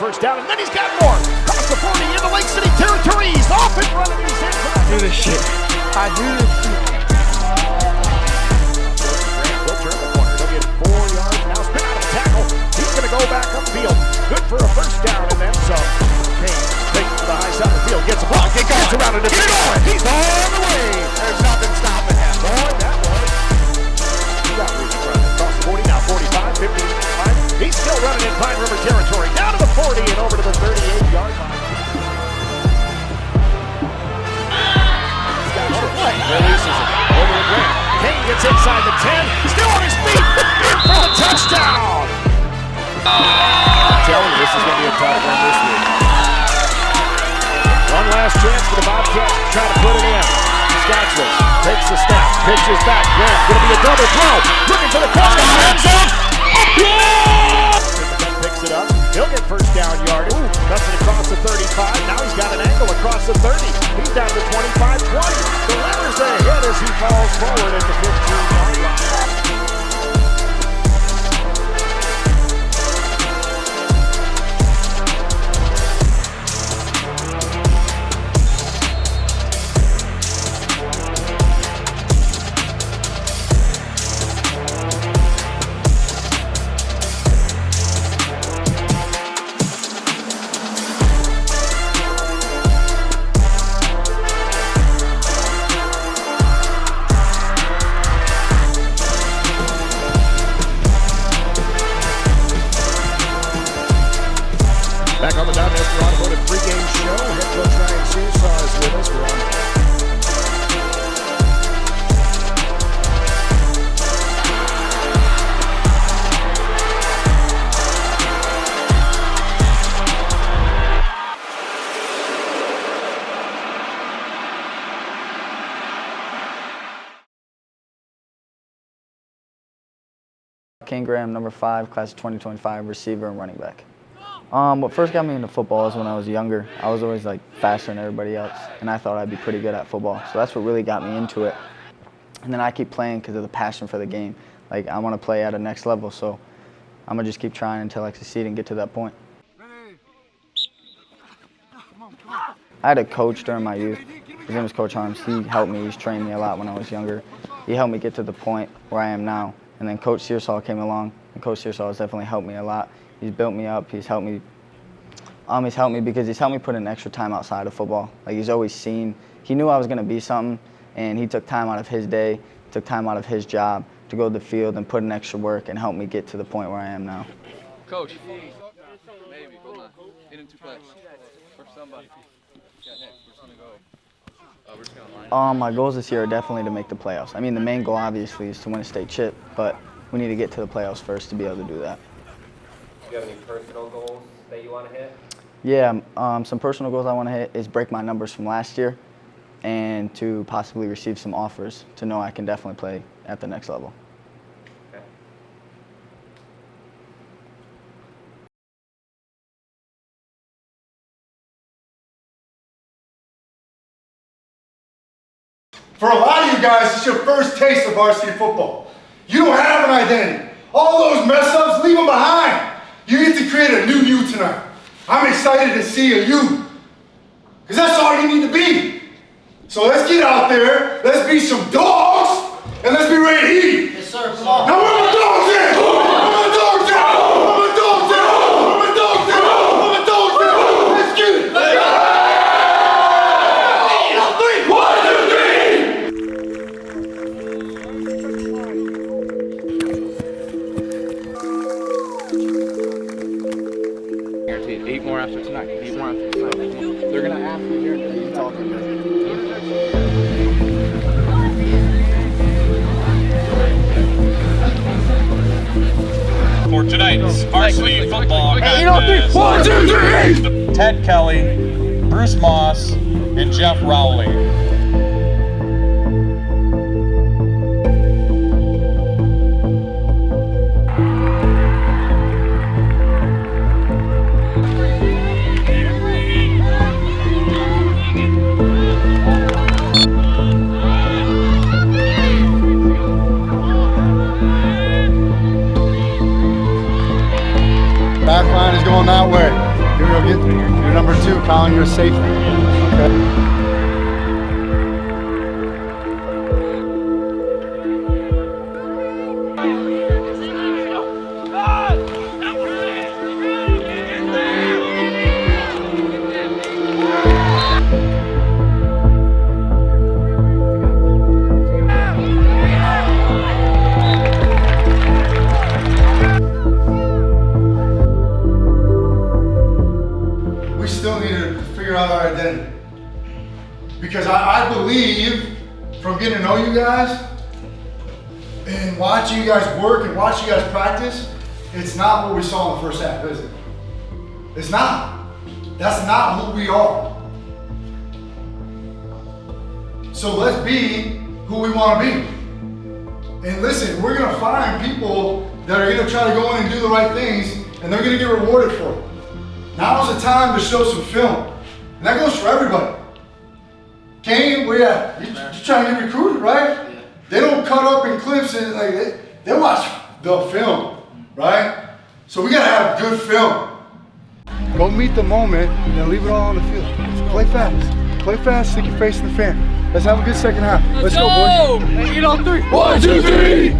first down, and then he's got more. Across the 40 into Lake City territory. He's off and running. He's in for that. Do this shit. I do this shit. Graham will turn the corner. He'll get 4 yards. Now spin out of the tackle. He's going to go back upfield. Good for a first down, and then some. Kane takes to the high side of the field. Gets a block. He gets around it. Get on. He's on the way. There's nothing stopping him. Boy, that was. He got reach running across the 40. Now 45, 50, 55. He's still running in Pine River territory. Down to the 40 and over to the 38-yard line. Releases it over to Graham. Kane gets inside the 10. Still on his feet. In for the touchdown. I'm telling you, this is going to be a tough one this week. One last chance for the Bobcats to try to put it in. Scotchless takes the snap, pitches back. Graham going to be a double throw. Looking for the corner. End zone. Picks it up. He'll get first down yardage. Cuts it across the 35. Now he's got an angle across the 30. He's down to 25-20. The Letters ahead as he falls forward at the 15-yard line. Back on the Master Automotive pregame show. Head coach Ryan Searsaw is with us. We're on. Kane Graham, number 5, class of 2025, receiver and running back. What first got me into football is when I was younger. I was always like faster than everybody else, and I thought I'd be pretty good at football. So that's what really got me into it. And then I keep playing because of the passion for the game. Like, I want to play at a next level, so I'm going to just keep trying until I succeed and get to that point. I had a coach during my youth. His name was Coach Harms. He helped me. He's trained me a lot when I was younger. He helped me get to the point where I am now. And then Coach Searsaw came along, and Coach Searsaw has definitely helped me a lot. He's built me up. He's helped me because he's helped me put in extra time outside of football. Like, he's always seen, he knew I was going to be something, and he took time out of his day, took time out of his job to go to the field and put in extra work and help me get to the point where I am now. Coach, maybe, hold on. In 2 plays. For somebody. Yeah, next, we're just going to go. My goals this year are definitely to make the playoffs. I mean, the main goal obviously is to win a state chip, but we need to get to the playoffs first to be able to do that. Do you have any personal goals that you want to hit? Yeah, some personal goals I want to hit is break my numbers from last year and to possibly receive some offers to know I can definitely play at the next level. Okay. For a lot of you guys, it's your first taste of varsity football. You don't have an identity. All those mess ups, leave them behind. You get to create a new you tonight. I'm excited to see a you. Because that's all you need to be. So let's get out there, let's be some dogs, and let's be ready to eat. Yes, sir. Come on. Now where are my dogs at? Where my dogs at? Where my dogs at? Where my dogs at? Where my dogs at? Let's get it. Let's go. 8 more after tonight. 8 more after tonight. They're going to ask me here and you talking to for tonight's varsity football contest. 1, 2, 3! Ted Kelly, Bruce Moss, and Jeff Rowley. Back line is going that way. You're you, Colin. You're safe. Okay. Still need to figure out our identity, because I believe from getting to know you guys and watching you guys work and watching you guys practice, it's not what we saw in the first half, is it? It's not. That's not who we are. So let's be who we want to be. And listen, we're going to find people that are going to try to go in and do the right things, and they're going to get rewarded for it. Now's the time to show some film. And that goes for everybody. Kane, where you at? You're trying to get recruited, right? Yeah. They don't cut up in clips and like they watch the film, right? So we gotta have good film. Go meet the moment and then leave it all on the field. Play fast. Play fast, stick your face in the fan. Let's have a good second half. Let's go, boys. 8 on 3. 1, 2, 3.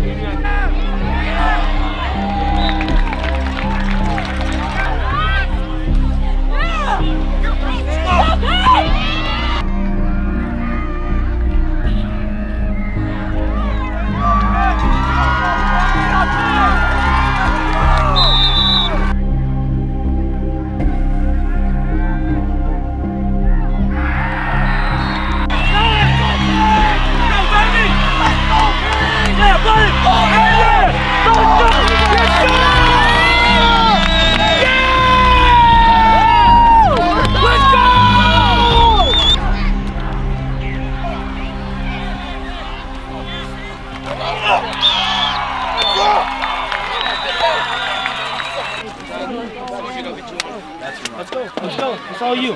Let's go. It's all you.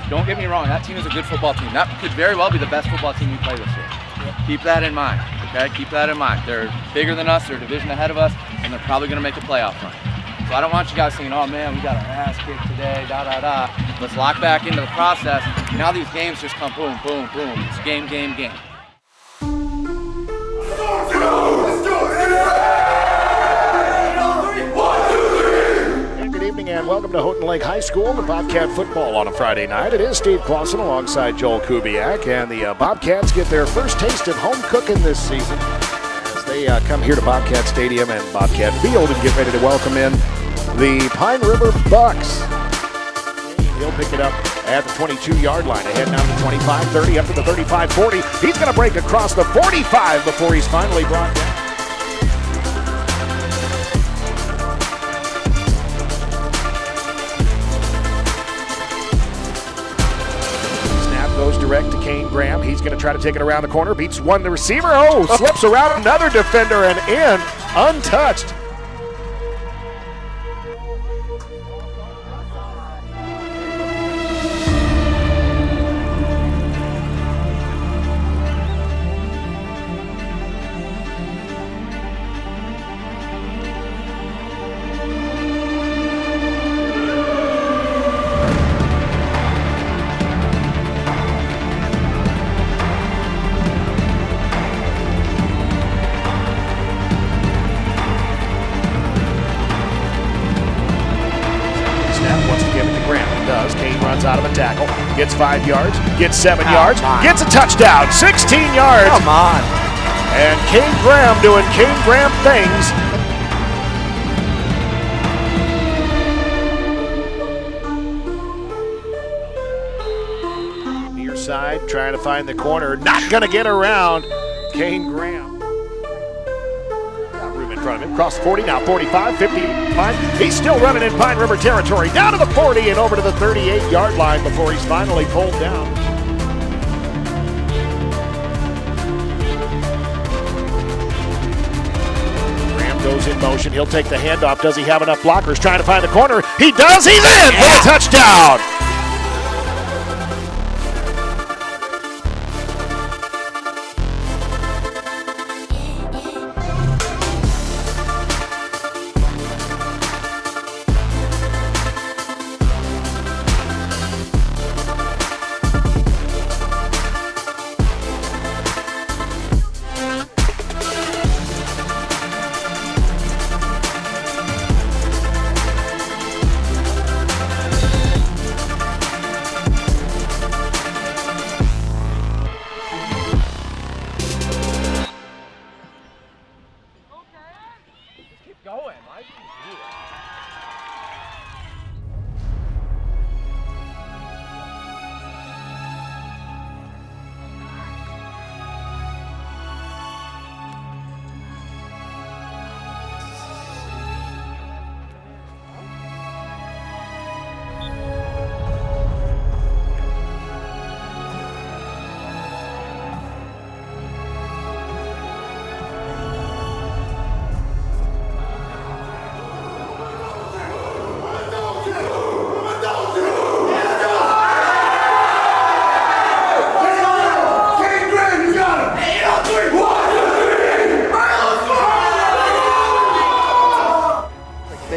Don't get me wrong, that team is a good football team. That could very well be the best football team you play this year. Keep that in mind, okay? Keep that in mind. They're bigger than us, they're a division ahead of us, and they're probably gonna make a playoff run. So I don't want you guys saying, oh man, we got our ass kicked today, da-da-da. Let's lock back into the process. Now these games just come boom, boom, boom. It's game, game, game. And welcome to Houghton Lake High School, the Bobcat football on a Friday night. It is Steve Clausen alongside Joel Kubiak, and the Bobcats get their first taste of home cooking this season as they come here to Bobcat Stadium and Bobcat Field and get ready to welcome in the Pine River Bucks. He'll pick it up at the 22-yard line, ahead now to 25, 30, up to the 35, 40. He's going to break across the 45 before he's finally brought down. Goes direct to Kane Graham. He's going to try to take it around the corner. Beats one, the receiver. Oh, slips around another defender and in, untouched. Kane runs out of a tackle, gets 5 yards, gets 7 yards, gets a touchdown, 16 yards. Come on. And Kane Graham doing Kane Graham things. Near side, trying to find the corner, not going to get around Kane Graham. In front of him, across the 40, now 45, 55. He's still running in Pine River territory, down to the 40 and over to the 38-yard line before he's finally pulled down. Graham goes in motion, he'll take the handoff. Does he have enough blockers? Trying to find the corner. He does, he's in! Yeah. Touchdown!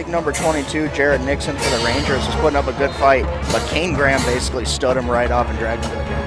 think number 22, Jared Nixon for the Rangers, was putting up a good fight, but Kane Graham basically stood him right off and dragged him to the game.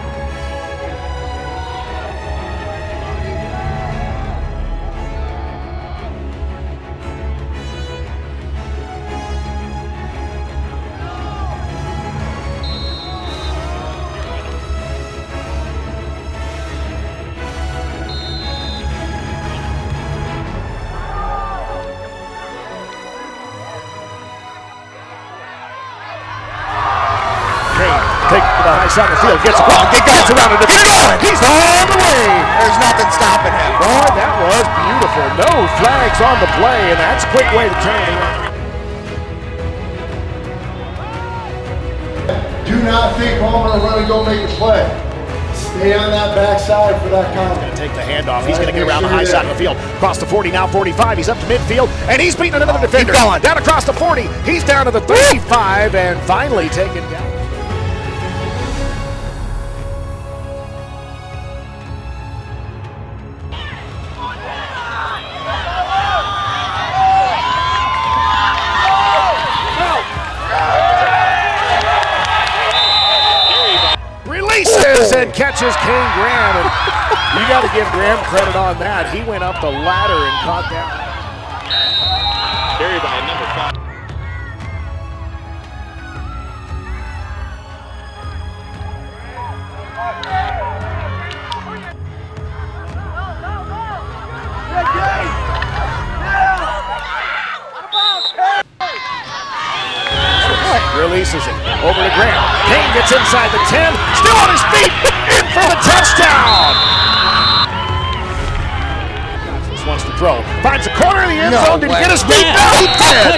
Take the high side of the field, gets a ball, gets around it, he's on the way! There's nothing stopping him. Boy, that was beautiful. No flags on the play, and that's a quick way to turn it around. Do not think Homer are going to go make a play. Stay on that backside for that comment. He's going to take the handoff. He's going to get around the high side of the field. Across the 40, now 45. He's up to midfield, and he's beating another defender. Down across the 40. He's down to the 35, and finally taken down. And catches Kane Graham, and you got to give Graham credit on that. He went up the ladder and caught that. Carried by number 5. Releases it over to Graham. Kane gets inside the 10, still on his feet, in for the touchdown. This wants to throw, finds the corner of the end zone. Did he get his feet? No, he did.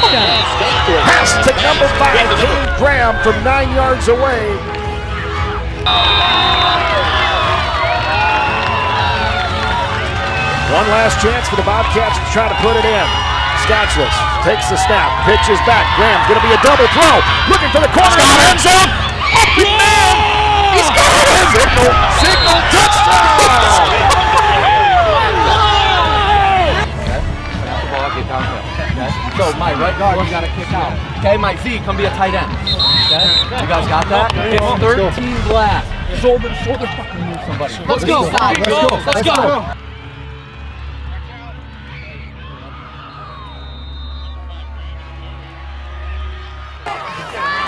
Pass to number 5, Kane Graham from 9 yards away. One last chance for the Bobcats to try to put it in. Scatchless takes the snap, pitches back. Graham's going to be a double throw. Looking for the corner of the end zone. Open man! He's got it! Signal touchdown! So my right guard, you got to kick out. Okay, my Z, come be a tight end. Okay, you guys got that? It's 13 glass. Shoulder to shoulder, fucking move somebody. Let's go. Let's go.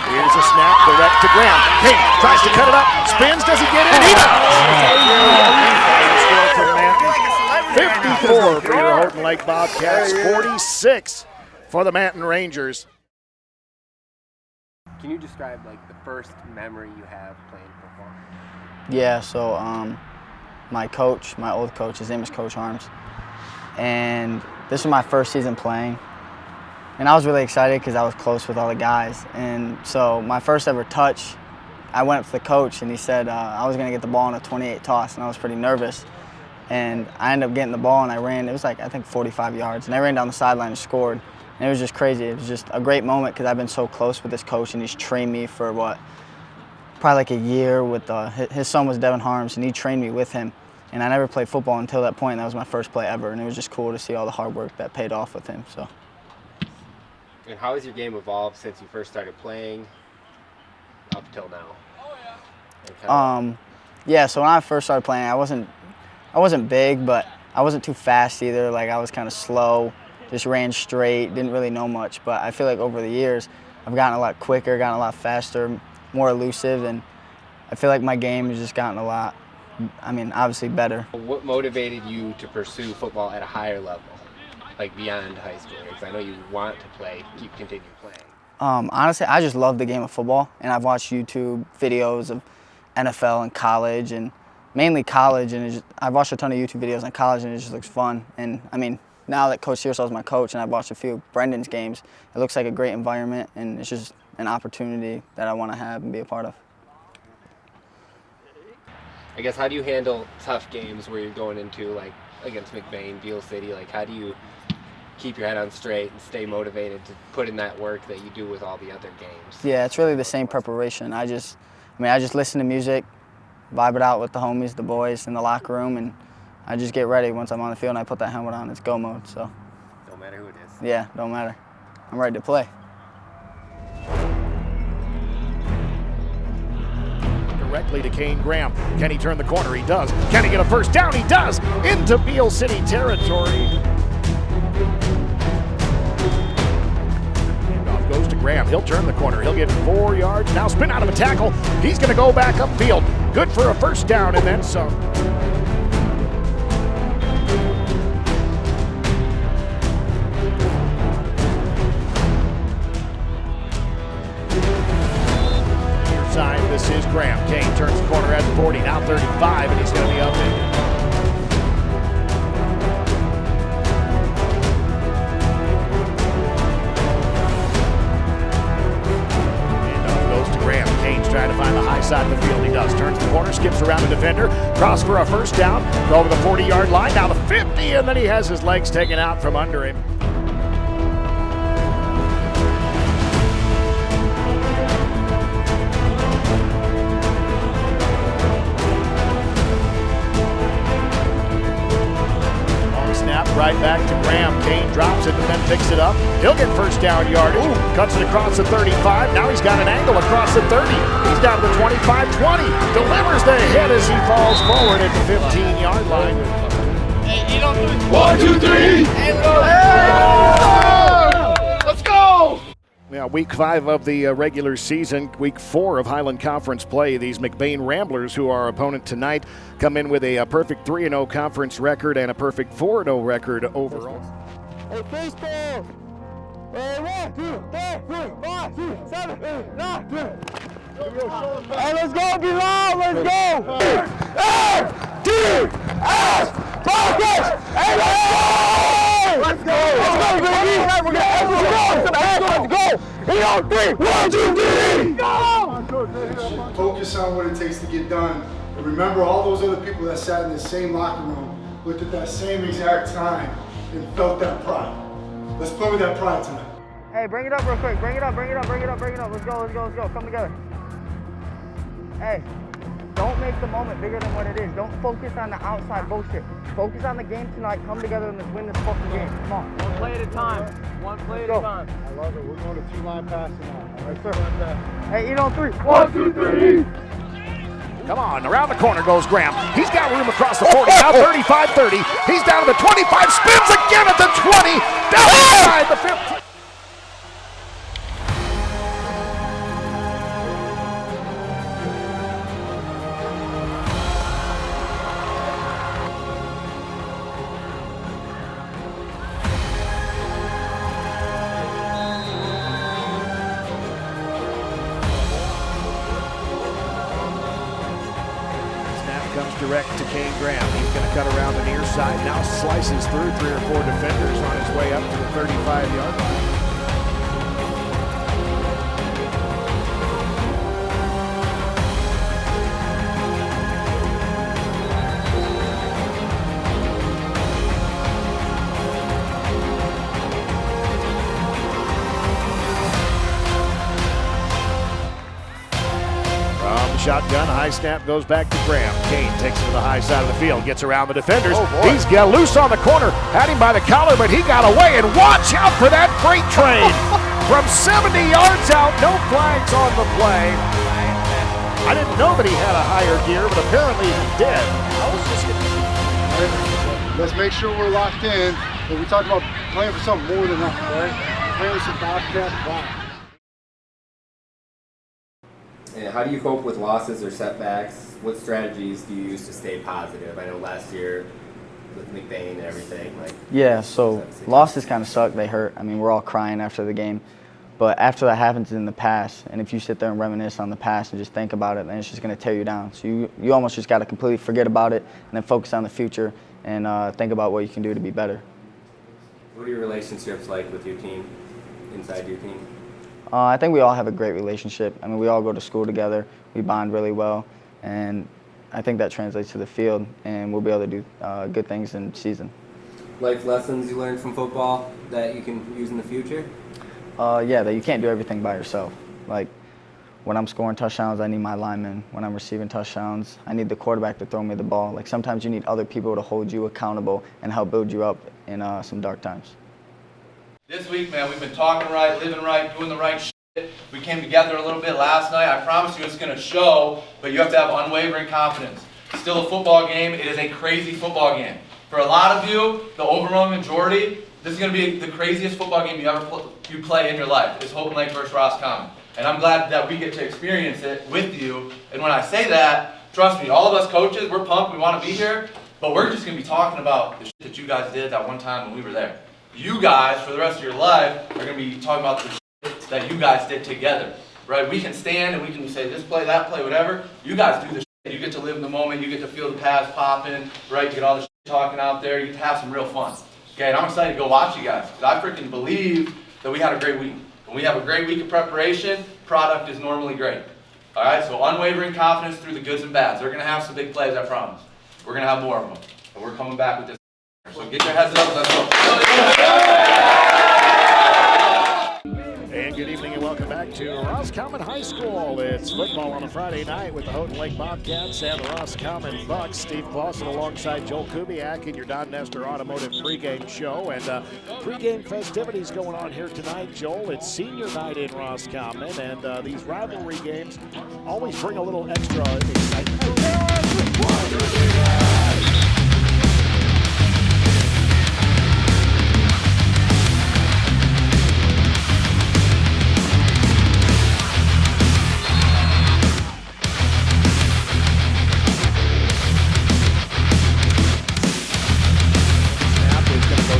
Here's a snap, direct to Graham. Kane tries to cut it up, spins, does he get it? He does! 54 for your Houghton Lake Bobcats, 46 for the Manton Rangers. Can you describe like the first memory you have playing football? Yeah, so my coach, my old coach, his name is Coach Harms, and this was my first season playing. And I was really excited because I was close with all the guys. And so my first ever touch, I went up to the coach and he said I was gonna get the ball in a 28 toss, and I was pretty nervous. And I ended up getting the ball and I ran, it was like I think 45 yards, and I ran down the sideline and scored. And it was just crazy. It was just a great moment because I've been so close with this coach, and he's trained me for probably like a year with, his son was Devin Harms, and he trained me with him. And I never played football until that point. That was my first play ever, and it was just cool to see all the hard work that paid off with him. So. And how has your game evolved since you first started playing up till now? Yeah, so when I first started playing, I wasn't big, but I wasn't too fast either. Like, I was kind of slow, just ran straight, didn't really know much. But I feel like over the years, I've gotten a lot quicker, gotten a lot faster, more elusive, and I feel like my game has just gotten a lot, obviously better. What motivated you to pursue football at a higher level, like beyond high school? Because I know you want to continue playing. Honestly, I just love the game of football, and I've watched YouTube videos of NFL and college, and mainly college, and I've watched a ton of YouTube videos on college, and it just looks fun. And now that Coach Searsaw is my coach, and I've watched a few of Brendan's games, it looks like a great environment, and it's just an opportunity that I want to have and be a part of. I guess, how do you handle tough games where you're going into, like, against McBain, Beale City? Like, how do you keep your head on straight and stay motivated to put in that work that you do with all the other games? Yeah, it's really the same preparation. I just listen to music, vibe it out with the homies, the boys in the locker room, and I just get ready once I'm on the field and I put that helmet on. It's go mode, so. No matter who it is. Yeah, don't matter. I'm ready to play. Directly to Kane Graham. Can he turn the corner? He does. Can he get a first down? He does. Into Beal City territory. Handoff goes to Graham. He'll turn the corner. He'll get 4 yards. Now spin out of a tackle. He's going to go back upfield. Good for a first down and then some. This is Graham. Kane turns the corner at 40, now 35, and he's going to be up in. Handoff goes to Graham. Kane's trying to find the high side of the field. He does. Turns the corner, skips around the defender, cross for a first down, go over the 40-yard line, now the 50, and then he has his legs taken out from under him. Right back to Graham. Kane drops it and then picks it up. He'll get first down yardage. Cuts it across the 35. Now he's got an angle across the 30. He's down to the 25-20. Delivers the hit as he falls forward at the 15-yard line. Hey, you don't do it. 1, 2, 3. Let's go! Yeah, week 5 of the regular season, week 4 of Highland Conference play. These McBain Ramblers, who are our opponent tonight, come in with a perfect 3-0 conference record and a perfect 4-0 record overall. Hey, baseball! Hey, 1, 2, 3, 4, 5, 6, 7, 8, 9, 10. Hey, let's go, be loud, let's go! A-D-S! Focus! Hey, let's go! Let's go! Let's go, baby! Let's go! Hey, on 3, 1, 2, 3! Go! Focus on what it takes to get done. And remember all those other people that sat in the same locker room, looked at that same exact time, and felt that pride. Let's play with that pride tonight. Hey, bring it up real quick. Bring it up, bring it up, bring it up, bring it up. Let's go, let's go, let's go. Come together. Hey, don't make the moment bigger than what it is. Don't focus on the outside bullshit. Focus on the game tonight. Come together and let's win this fucking game. Come on. One play at a time. One play at a time. I love it. We're going to 2-line passing now. All right, sir. Hey, eat on 3. 1, 2, 3. Come on, around the corner goes Graham. He's got room across the 40, now 35-30. He's down to the 25, spins again at the 20, down inside the 15. Comes direct to Kane Graham. He's going to cut around the near side. Now slices through 3 or 4 defenders on his way up to the 35-yard line. Shotgun, high snap goes back to Graham. Kane takes it to the high side of the field, gets around the defenders. He's got loose on the corner, had him by the collar, but he got away, and watch out for that freight train. From 70 yards out, no flags on the play. I didn't know that he had a higher gear, but apparently he did. Let's make sure we're locked in. And we talked about playing for something more than that, right? Playing with some Bobcat vibe. And how do you cope with losses or setbacks? What strategies do you use to stay positive? I know last year with McBain and everything. Yeah, so losses kind of suck. They hurt. I mean, we're all crying after the game. But after that happens in the past, and if you sit there and reminisce on the past and just think about it, then it's just going to tear you down. So you almost just got to completely forget about it and then focus on the future and think about what you can do to be better. What are your relationships like with your team, inside your team? I think we all have a great relationship. I mean, we all go to school together. We bond really well, and I think that translates to the field, and we'll be able to do good things in season. Life lessons you learned from football that you can use in the future? Yeah, that you can't do everything by yourself. Like, when I'm scoring touchdowns, I need my linemen. When I'm receiving touchdowns, I need the quarterback to throw me the ball. Like, sometimes you need other people to hold you accountable and help build you up in some dark times. This week, man, we've been talking right, living right, doing the right shit. We came together a little bit last night. I promise you it's going to show, but you have to have unwavering confidence. Still a football game. It is a crazy football game. For a lot of you, the overwhelming majority, this is going to be the craziest football game you play in your life. It's Houghton Lake versus Roscommon. And I'm glad that we get to experience it with you. And when I say that, trust me, all of us coaches, we're pumped, we want to be here, but we're just going to be talking about the shit that you guys did that one time when we were there. You guys, for the rest of your life, are going to be talking about the shit that you guys did together, right? We can stand and we can say this play, that play, whatever. You guys do the shit. You get to live in the moment. You get to feel the pads popping, right? You get all the shit talking out there. You get to have some real fun. Okay, and I'm excited to go watch you guys because I freaking believe that we had a great week. When we have a great week of preparation, product is normally great. All right, so unwavering confidence through the goods and bads. They're going to have some big plays, I promise. We're going to have more of them. And we're coming back with this. So get your heads up. Let's go. And good evening and welcome back to Roscommon High School. It's football on a Friday night with the Houghton Lake Bobcats and the Roscommon Bucks. Steve Clausen alongside Joel Kubiak in your Don Nestor Automotive pregame show. And pregame festivities going on here tonight, Joel. It's senior night in Roscommon, and these rivalry games always bring a little extra excitement.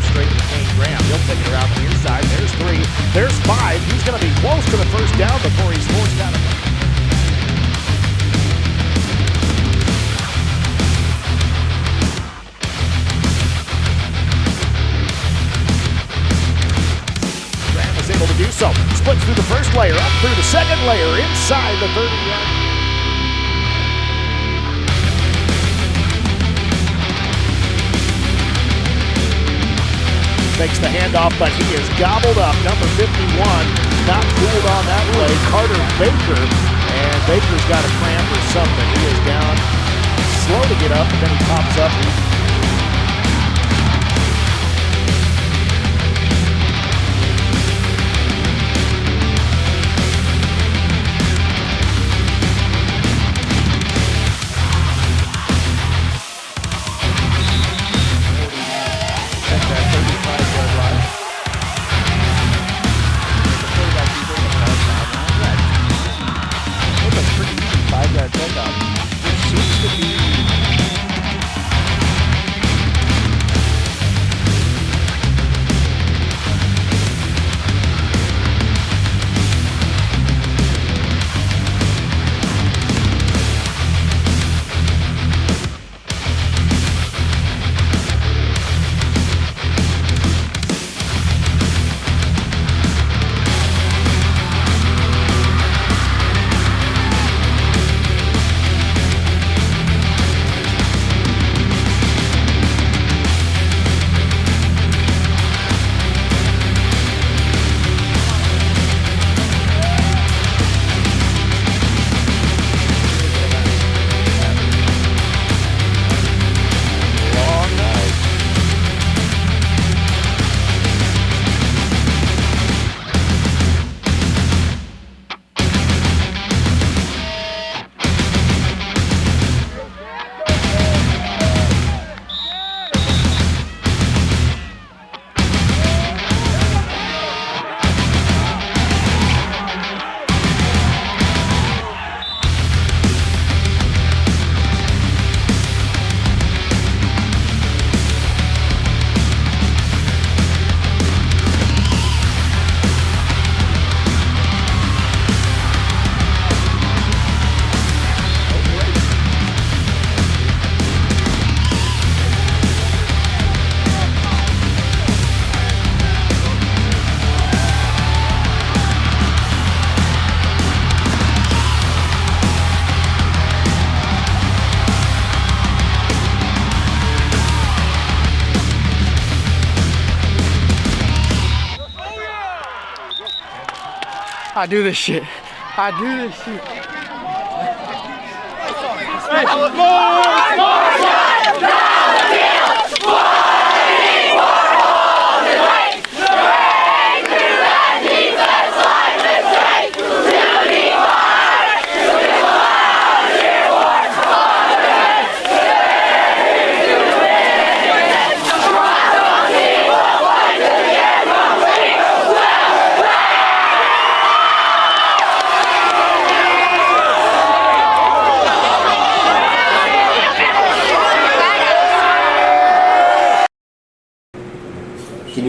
Kane Graham, he'll take it around the inside. There's 3, there's 5. He's going to be close to the first down before he's forced out of it. Graham is able to do so. Splits through the first layer, up through the second layer, inside the 30-yard. Takes the handoff, but he is gobbled up. Number 51, not fooled on that play. Carter Baker, and Baker's got a cramp or something. He is down, slow to get up, and then he pops up. I do this shit. I do this shit.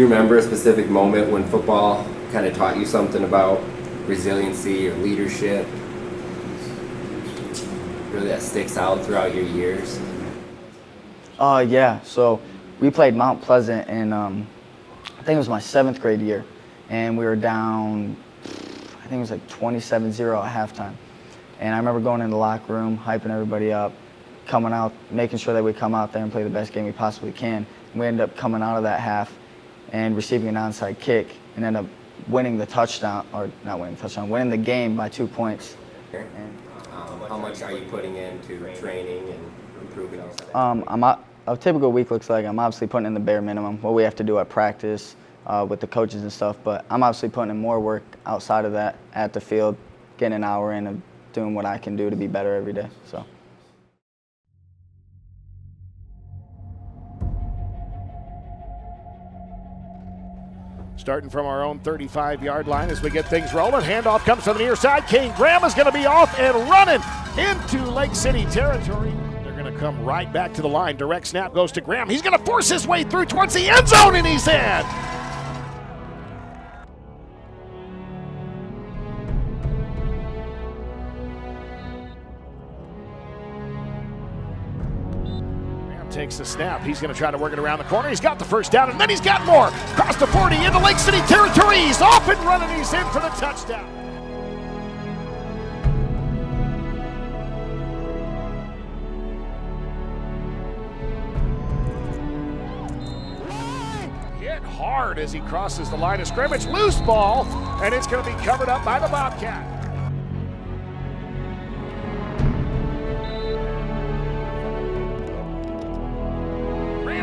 you remember a specific moment when football kind of taught you something about resiliency or leadership? Really that sticks out throughout your years? Yeah, so we played Mount Pleasant in, I think it was my 7th grade year, and we were down, I think it was like 27-0 at halftime. And I remember going in the locker room, hyping everybody up, coming out, making sure that we come out there and play the best game we possibly can. And we ended up coming out of that half and receiving an onside kick and ended up winning the touchdown, or not winning the touchdown, winning the game by 2 points. And, how much are you putting into training and improving yourself? A typical week looks like I'm obviously putting in the bare minimum, what we have to do at practice with the coaches and stuff, but I'm obviously putting in more work outside of that at the field, getting an hour in of doing what I can do to be better every day. So. Starting from our own 35-yard line as we get things rolling. Handoff comes to the near side. Kane Graham is going to be off and running into Lake City territory. They're going to come right back to the line. Direct snap goes to Graham. He's going to force his way through towards the end zone, and he's in. Takes the snap. He's going to try to work it around the corner. He's got the first down, and then he's got more. Across the 40 into Lake City territory. He's off and running. He's in for the touchdown. Hit hard as he crosses the line of scrimmage. Loose ball, and it's going to be covered up by the Bobcat.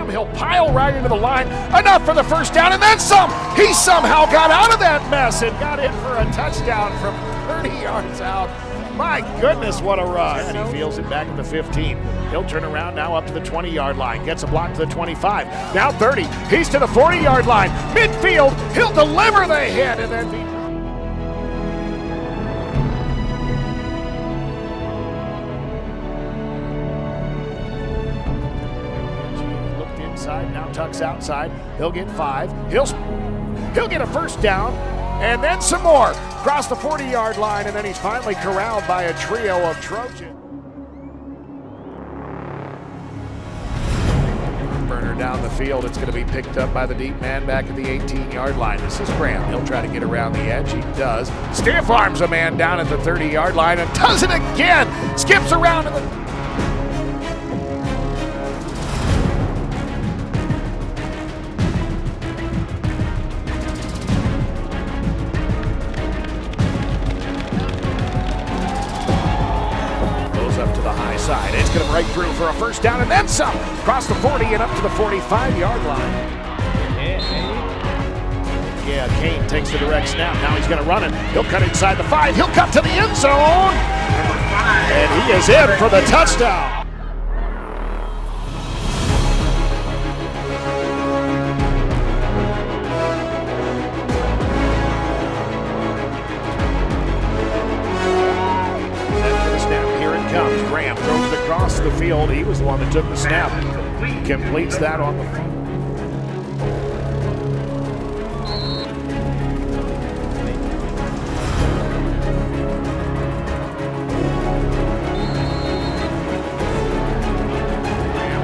He'll pile right into the line, enough for the first down, and then some. He somehow got out of that mess and got in for a touchdown from 30 yards out. My goodness, what a run. And he feels it back at the 15. He'll turn around now up to the 20-yard line, gets a block to the 25, now 30. He's to the 40-yard line, midfield. He'll deliver the hit and then be now tucks outside. He'll get 5. He'll get a first down and then some more. Across the 40-yard line, and then he's finally corralled by a trio of Trojans. Burner down the field. It's going to be picked up by the deep man back at the 18-yard line. This is Graham. He'll try to get around the edge. He does. Stiff arms a man down at the 30-yard line and does it again. Skips around to the side. It's going to break through for a first down and then some. Across the 40 and up to the 45-yard line. Yeah, Kane takes the direct snap. Now he's going to run it. He'll cut inside the 5. He'll cut to the end zone. And he is in for the touchdown. Graham throws it across the field. He was the one that took the snap. Completes that on the front.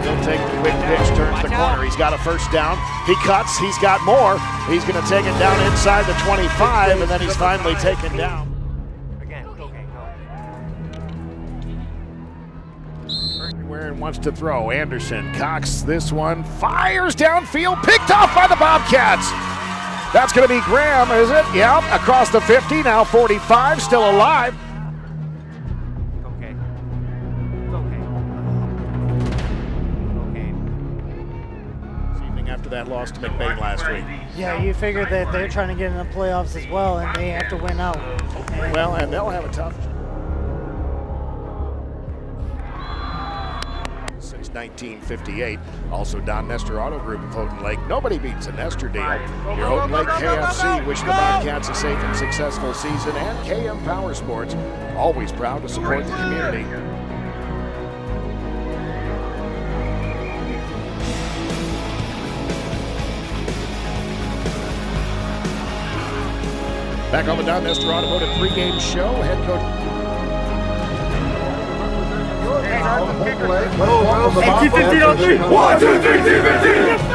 He'll take the quick pitch, turns the corner. He's got a first down. He cuts. He's got more. He's going to take it down inside the 25, and then he's finally taken down. And wants to throw. Anderson cocks this one, fires downfield, picked off by the Bobcats. That's going to be Graham, is it? Yeah, across the 50, now 45, still alive. Okay. This evening after that loss to McBain last week. Yeah, you figured that they're trying to get in the playoffs as well, and they have to win out. Well, and they'll have a tough. Since 1958. Also Don Nestor Auto Group of Houghton Lake. Nobody beats a Nestor deal. Your Houghton Lake KFC wish the Bobcats a safe and successful season, and KM Power Sports, always proud to support the community. Back on the Don Nestor Automotive pregame show, head coach. Hey, T15 on 3. 1, 2, 3, T15.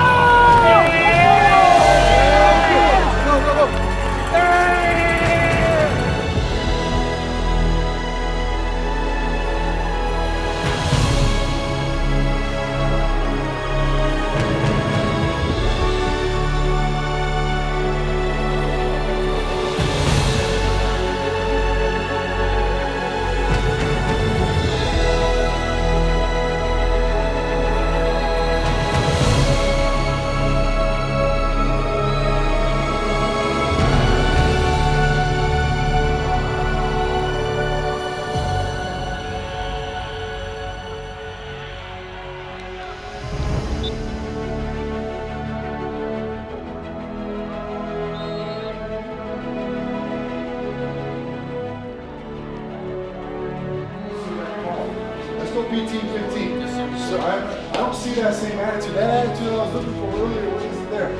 Let's go beat Team 15. So I don't see that same attitude. That attitude I was looking for earlier wasn't there.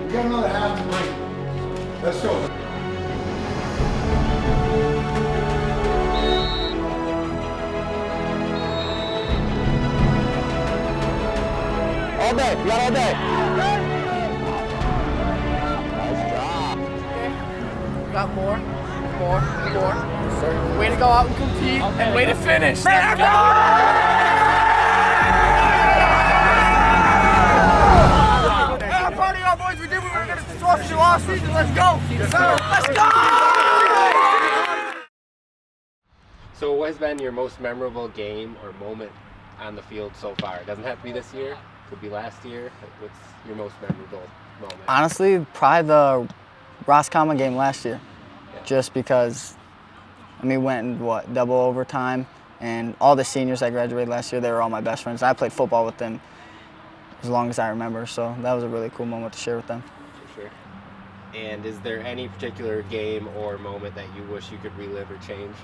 We got another half to bring. Let's go. All day. You got all day. Got more. Way to go out and compete, and way to finish. Let's go! Party on, boys. We did what we were going to do after the last season. Let's go. Let's go! So what has been your most memorable game or moment on the field so far? It doesn't have to be this year. It could be last year. What's your most memorable moment? Honestly, probably the Roscommon game last year. Just because, I mean, we went in, double overtime, and all the seniors that graduated last year, they were all my best friends. I played football with them as long as I remember, so that was a really cool moment to share with them. For sure. And is there any particular game or moment that you wish you could relive or change?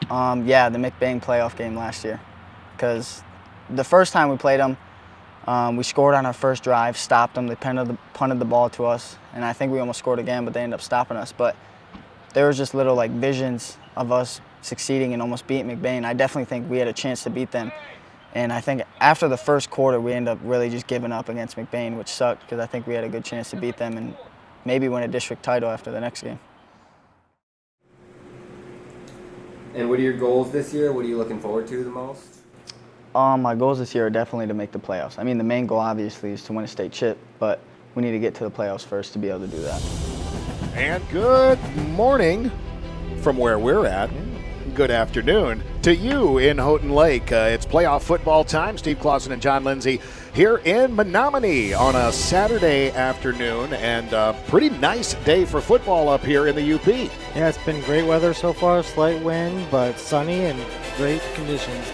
Yeah, the McBain playoff game last year, because the first time we played them, we scored on our first drive, stopped them, they punted the ball to us, and I think we almost scored again, but they ended up stopping us. But there was just little visions of us succeeding and almost beating McBain. I definitely think we had a chance to beat them. And I think after the first quarter, we ended up really just giving up against McBain, which sucked because I think we had a good chance to beat them and maybe win a district title after the next game. And what are your goals this year? What are you looking forward to the most? My goals this year are definitely to make the playoffs. I mean, the main goal obviously is to win a state chip, but we need to get to the playoffs first to be able to do that. And good morning from where we're at. Good afternoon to you in Houghton Lake. It's playoff football time. Steve Clausen and John Lindsay here in Menominee on a Saturday afternoon, and a pretty nice day for football up here in the UP. Yeah, it's been great weather so far, slight wind, but sunny and great conditions.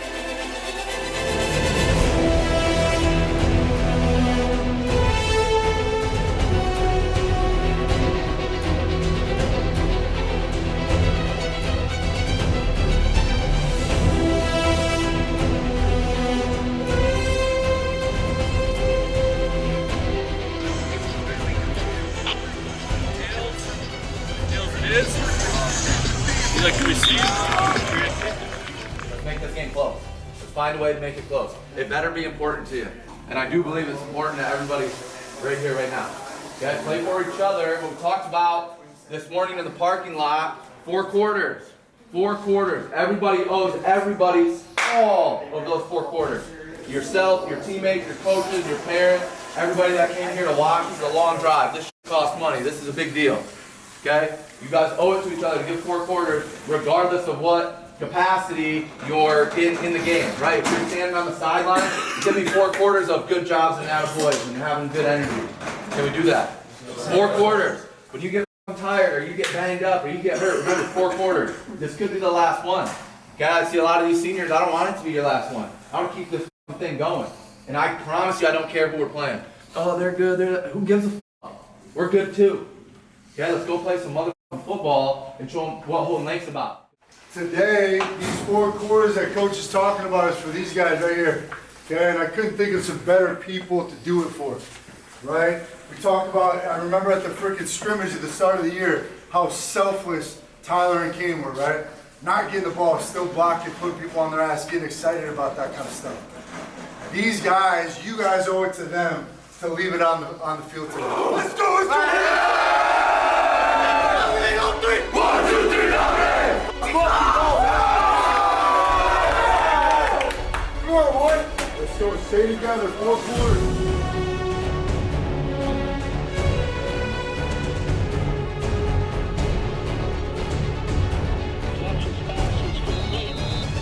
You like to receive? Let's make this game close. Let's find a way to make it close. It better be important to you. And I do believe it's important to everybody right here, right now. Okay, play for each other. What we talked about this morning in the parking lot, 4 quarters. 4 quarters. Everybody owes everybody all of those 4 quarters. Yourself, your teammates, your coaches, your parents, everybody that came here to watch. This is a long drive. This costs money. This is a big deal. Okay? You guys owe it to each other to give 4 quarters, regardless of what capacity you're in the game, right? If you're standing on the sideline, give me 4 quarters of good jobs and attaboys and having good energy. Can we do that? 4 quarters. When you get tired or you get banged up or you get hurt, remember 4 quarters. This could be the last one. Okay? I see a lot of these seniors, I don't want it to be your last one. I want to keep this thing going. And I promise you I don't care who we're playing. Oh, they're good. Who gives a f***? We're good too. Okay, let's go play some mother football and show them what Houghton Lake's about. Today, these 4 quarters that Coach is talking about is for these guys right here. Okay, and I couldn't think of some better people to do it for, right? We talked about, I remember at the freaking scrimmage at the start of the year, how selfless Tyler and Kane were, right? Not getting the ball, still blocking, putting people on their ass, getting excited about that kind of stuff. These guys, you guys owe it to them to leave it on the field today. Let's go, let's go! 1, 2, 3, Come on, boy! Let's go, stay together, 4 quarters.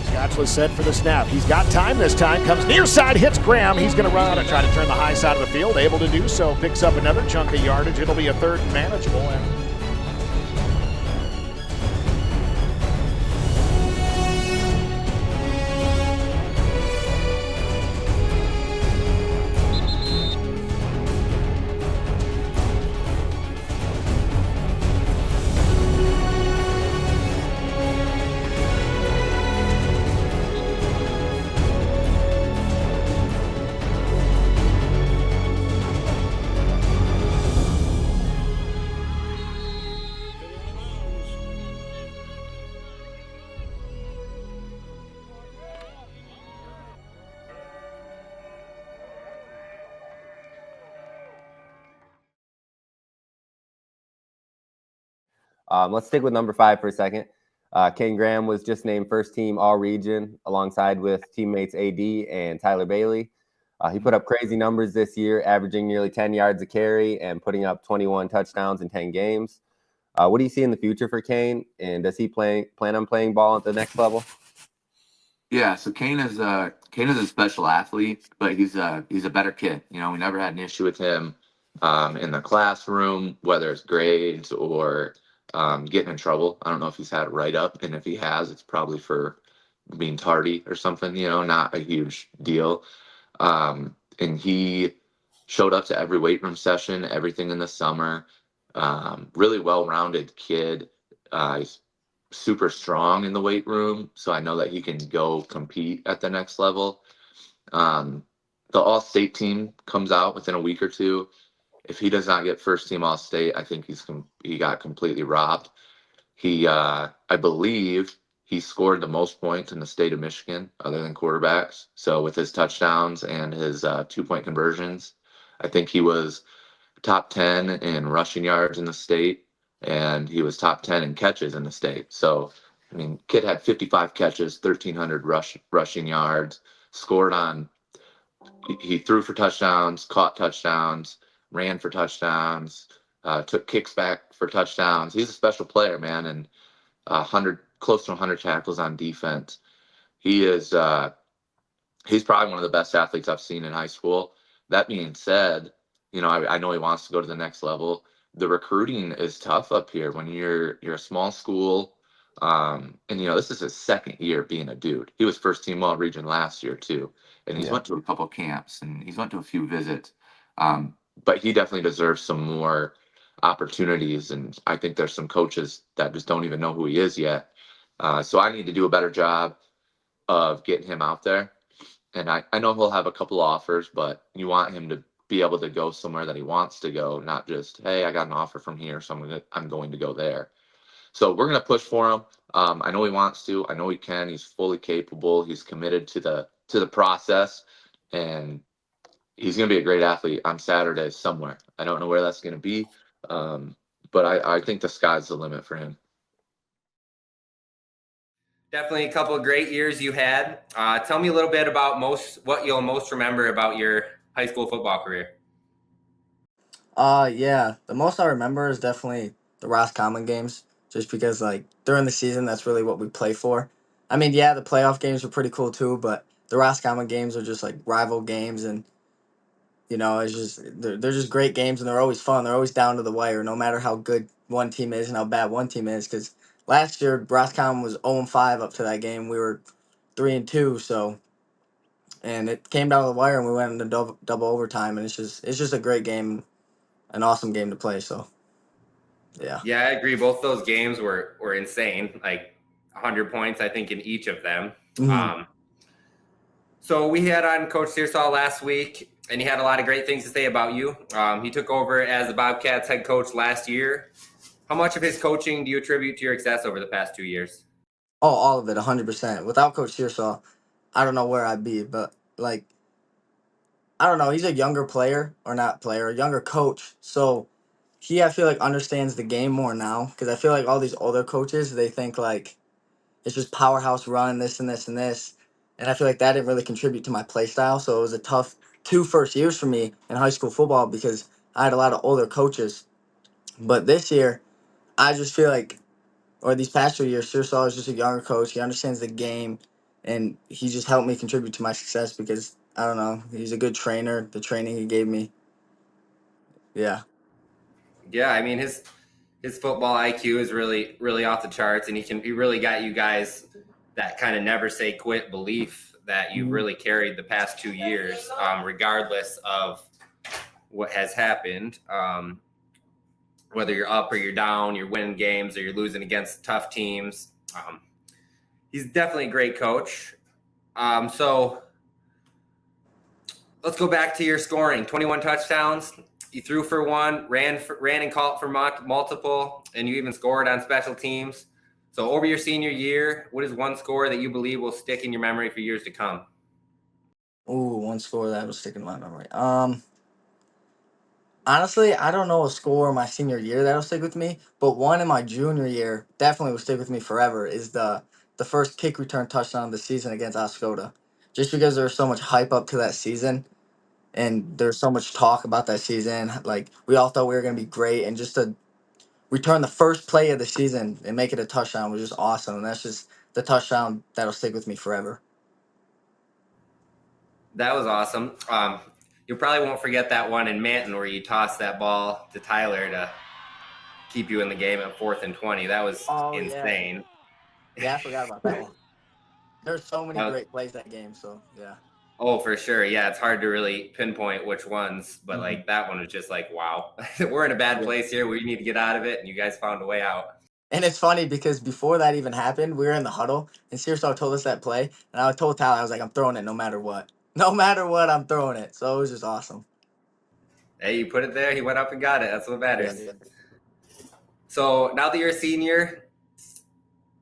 Scotch was set for the snap. He's got time this time. Comes near side, hits Graham. He's going to run out and try to turn the high side of the field. Able to do so. Picks up another chunk of yardage. It'll be a third and manageable. Let's stick with number 5 for a second. Kane Graham was just named first team All-Region alongside with teammates AD and Tyler Bailey. He put up crazy numbers this year, averaging nearly 10 yards a carry and putting up 21 touchdowns in 10 games. What do you see in the future for Kane, and does he plan on playing ball at the next level? Yeah, so Kane is a special athlete, but he's a better kid. You know, we never had an issue with him in the classroom, whether it's grades or getting in trouble. I don't know if he's had a write-up, and if he has, it's probably for being tardy or something, you know, not a huge deal. And he showed up to every weight room session, everything in the summer. Really well-rounded kid. He's super strong in the weight room, so I know that he can go compete at the next level. The All-State team comes out within a week or two. If he does not get first team All-State, I think he got completely robbed. I believe he scored the most points in the state of Michigan other than quarterbacks. So with his touchdowns and his 2-point conversions, I think he was top 10 in rushing yards in the state, and he was top 10 in catches in the state. So, I mean, kid had 55 catches, 1,300 rushing yards, he threw for touchdowns, caught touchdowns, ran for touchdowns, took kicks back for touchdowns. He's a special player, man, and close to 100 tackles on defense. He's probably one of the best athletes I've seen in high school. That being said, you know, I know he wants to go to the next level. The recruiting is tough up here when you're a small school. And, you know, this is his second year being a dude. He was first team All-Region last year, too. And he's went to a couple camps, and he's went to a few visits. But he definitely deserves some more opportunities. And I think there's some coaches that just don't even know who he is yet. So I need to do a better job of getting him out there. And I know he'll have a couple offers, but you want him to be able to go somewhere that he wants to go, not just, hey, I got an offer from here, so I'm going to go there. So we're going to push for him. I know he wants to. I know he can. He's fully capable. He's committed to the process, and he's going to be a great athlete on Saturday somewhere. I don't know where that's going to be, but I think the sky's the limit for him. Definitely a couple of great years you had. Tell me a little bit about what you'll most remember about your high school football career. Yeah, the most I remember is definitely the Roscommon games, just because, like, during the season, that's really what we play for. I mean, yeah, the playoff games were pretty cool too, but the Roscommon games are just like rival games, and you know, it's just they're just great games, and they're always fun. They're always down to the wire, no matter how good one team is and how bad one team is. Because last year, Roscommon was 0-5 up to that game. We were 3-2, so. And it came down to the wire, and we went into double overtime, and it's just a great game, an awesome game to play. So, yeah. Yeah, I agree. Both those games were insane, like 100 points, I think, in each of them. Mm-hmm. So we had on Coach Searsaw last week, and he had a lot of great things to say about you. He took over as the Bobcats head coach last year. How much of his coaching do you attribute to your success over the past 2 years? Oh, all of it, 100%. Without Coach Searsaw, I don't know where I'd be. But like, I don't know. He's a younger player, or not player, a younger coach. So he, I feel like, understands the game more now. Because I feel like all these older coaches, they think like it's just powerhouse run, this and this and this. And I feel like that didn't really contribute to my play style. So it was a tough 2 first years for me in high school football because I had a lot of older coaches. But this year, I just feel like, or these past 2 years, Searsaw is just a younger coach. He understands the game, and he just helped me contribute to my success because, I don't know, he's a good trainer. The training he gave me, yeah. Yeah, I mean his football IQ is really off the charts, and he really got you guys that kind of never say quit belief that you've really carried the past 2 years, regardless of what has happened. Whether you're up or you're down, you're winning games or you're losing against tough teams. He's definitely a great coach. So let's go back to your scoring. 21 touchdowns. You threw for one, ran and caught for multiple, and you even scored on special teams. So over your senior year, what is one score that you believe will stick in your memory for years to come? Ooh, one score that was sticking in my memory. Honestly, I don't know a score my senior year that'll stick with me, but one in my junior year definitely will stick with me forever. Is the first kick return touchdown of the season against Oscoda, just because there was so much hype up to that season. And there's so much talk about that season. Like, we all thought we were gonna be great, and just to return the first play of the season and make it a touchdown was just awesome. And that's just the touchdown that'll stick with me forever. That was awesome. You probably won't forget that one in Manton where you tossed that ball to Tyler to keep you in the game at 4th and 20. That was insane. Yeah, I forgot about that one. There's so many great plays that game, so yeah. Oh, for sure. Yeah, it's hard to really pinpoint which ones, but like that one was just like, wow, we're in a bad place here. We need to get out of it, and you guys found a way out. And it's funny because before that even happened, we were in the huddle, and Searsaw told us that play, and I told Tyler, I was like, I'm throwing it no matter what. No matter what, I'm throwing it. So it was just awesome. Hey, you put it there. He went up and got it. That's what matters. Yeah. So now that you're a senior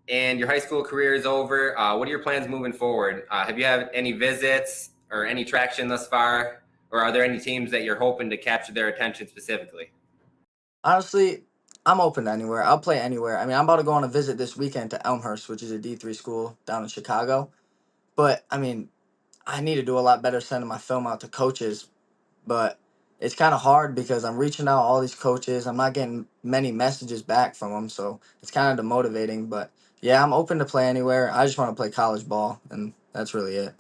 and your high school career is over, what are your plans moving forward? Have you had any visits or any traction thus far? Or are there any teams that you're hoping to capture their attention specifically? Honestly, I'm open to anywhere. I'll play anywhere. I mean, I'm about to go on a visit this weekend to Elmhurst, which is a D3 school down in Chicago. But, I mean, I need to do a lot better sending my film out to coaches. But it's kind of hard because I'm reaching out all these coaches. I'm not getting many messages back from them. So it's kind of demotivating. But, yeah, I'm open to play anywhere. I just want to play college ball, and that's really it.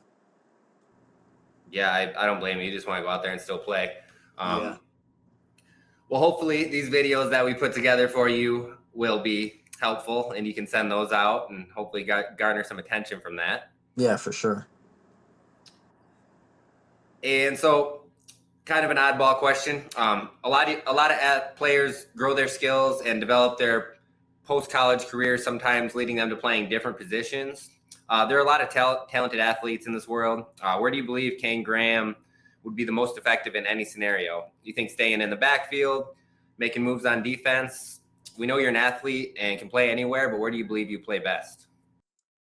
Yeah, I don't blame you. You just want to go out there and still play. Yeah. Well, hopefully these videos that we put together for you will be helpful, and you can send those out and hopefully garner some attention from that. Yeah, for sure. And so, kind of an oddball question. A lot of players grow their skills and develop their post-college careers, sometimes leading them to playing different positions. There are a lot of talented athletes in this world. Where do you believe Kane Graham would be the most effective in any scenario? You think staying in the backfield, making moves on defense? We know you're an athlete and can play anywhere, but where do you believe you play best?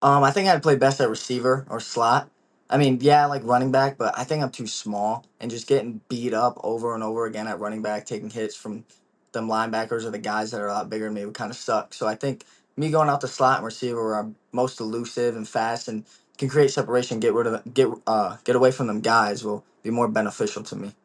I think I'd play best at receiver or slot. I mean, yeah, I like running back, but I think I'm too small, and just getting beat up over and over again at running back, taking hits from them linebackers or the guys that are a lot bigger than me would kind of suck. So I think me going out to slot and receiver where I'm most elusive and fast and can create separation, get away from them guys will be more beneficial to me.